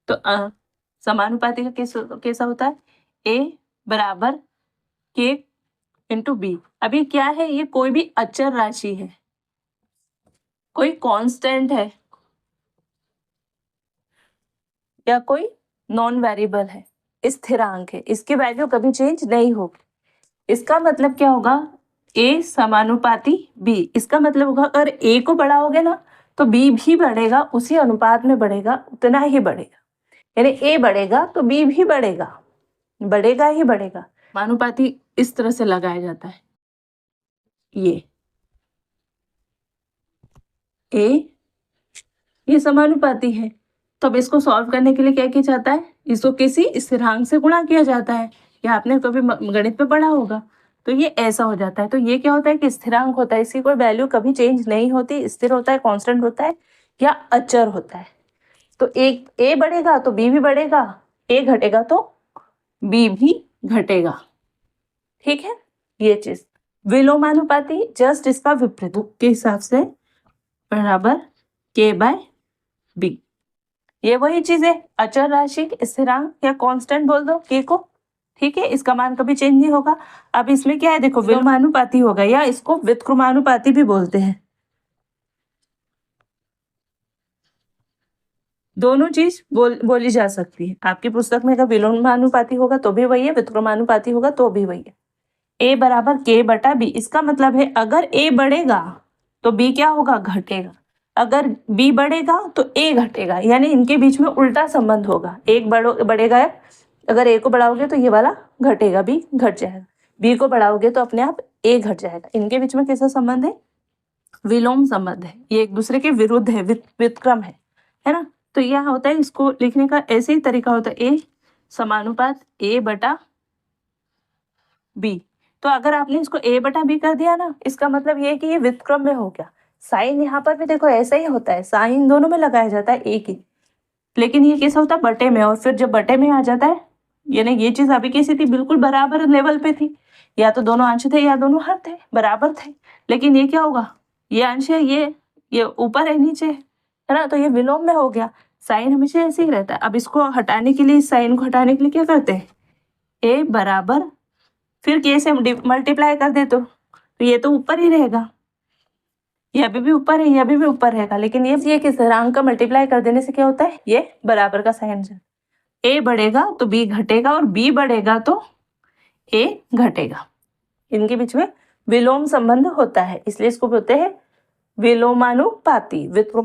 तो समानुपाती का कैसा होता है, ए बराबर के इंटू बी। अभी क्या है, ये कोई भी अचर राशि है, कोई कांस्टेंट है या कोई नॉन वेरिएबल है, स्थिरांक है, इसकी वैल्यू कभी चेंज नहीं होगी। इसका मतलब क्या होगा, ए समानुपाती बी। इसका मतलब होगा अगर ए को बढ़ाओगे ना तो बी भी बढ़ेगा, उसी अनुपात में बढ़ेगा, उतना ही बढ़ेगा। यानी ए बढ़ेगा तो बी भी बढ़ेगा, बढ़ेगा ही बढ़ेगा। समानुपाती इस तरह से लगाया जाता है, ये समानुपाती है। तो अब इसको सॉल्व करने के लिए क्या किया जाता है, इसको किसी स्थिरांक से गुणा किया जाता है, या आपने कभी गणित में पढ़ा होगा। तो ये ऐसा हो जाता है। तो ये क्या होता है कि स्थिरांक होता है, इसकी कोई वैल्यू कभी चेंज नहीं होती, स्थिर होता है, कांस्टेंट होता है या अचर होता है। तो एक ए बढ़ेगा तो बी भी बढ़ेगा, ए घटेगा तो बी भी घटेगा। ठीक है, ये चीज। विलोमानुपाती जस्ट इसका विपरीत के हिसाब से बराबर के बाय बी। ये वही चीज है, अचर राशि, स्थिरांक या कांस्टेंट बोल दो के को। ठीक है, इसका मान कभी चेंज नहीं होगा। अब इसमें क्या है, देखो विलोमानुपाती होगा या इसको व्युत्क्रमानुपाती भी बोलते हैं। दोनों चीज बोली जा सकती है। आपकी पुस्तक में अगर विलोमानुपाती होगा तो भी वही है, व्युत्क्रमानुपाती होगा तो भी वही है। ए बराबर के बटा बी, इसका मतलब है अगर ए बढ़ेगा तो बी क्या होगा, घटेगा। अगर बी बढ़ेगा तो ए घटेगा, यानी इनके बीच में उल्टा संबंध होगा। एक बढ़ेगा, अगर ए को बढ़ाओगे तो ये वाला घटेगा, बी घट जाएगा। बी को बढ़ाओगे तो अपने आप ए घट जाएगा। इनके बीच में कैसा संबंध है, विलोम संबंध है, ये एक दूसरे के विरुद्ध है, व्युत्क्रम है ना। तो यह होता है, इसको लिखने का ऐसे ही तरीका होता है, ए समानुपात ए बटा बी। तो अगर आपने इसको ए बटा बी कर दिया ना, इसका मतलब ये है कि ये व्युत्क्रम में हो गया। साइन यहाँ पर भी देखो ऐसा ही होता है, साइन दोनों में लगाया जाता है एक ही, लेकिन ये कैसा होता है, बटे में। और फिर जब बटे में आ जाता है, यानी ये चीज अभी कैसी थी, बिल्कुल बराबर लेवल पे थी, या तो दोनों अंश थे या दोनों हर थे, बराबर थे। लेकिन ये क्या होगा, ये अंश है, ये ऊपर है, नीचे है ना, तो ये विलोम में हो गया। साइन हमेशा ऐसे ही रहता है। अब इसको हटाने के लिए, इस साइन को हटाने के लिए क्या करते हैं, ए बराबर फिर के से मल्टीप्लाई कर दे तो ये तो ऊपर ही रहेगा, ये अभी भी ऊपर है, ये अभी भी ऊपर रहेगा। लेकिन ये किस स्थिरांक का मल्टीप्लाई कर देने से क्या होता है, ये बराबर का साइन। ए बढ़ेगा तो बी घटेगा और बी बढ़ेगा तो ए घटेगा। इनके बीच में विलोम संबंध होता है, इसलिए इसको बोलते हैं विलोमानुपाती।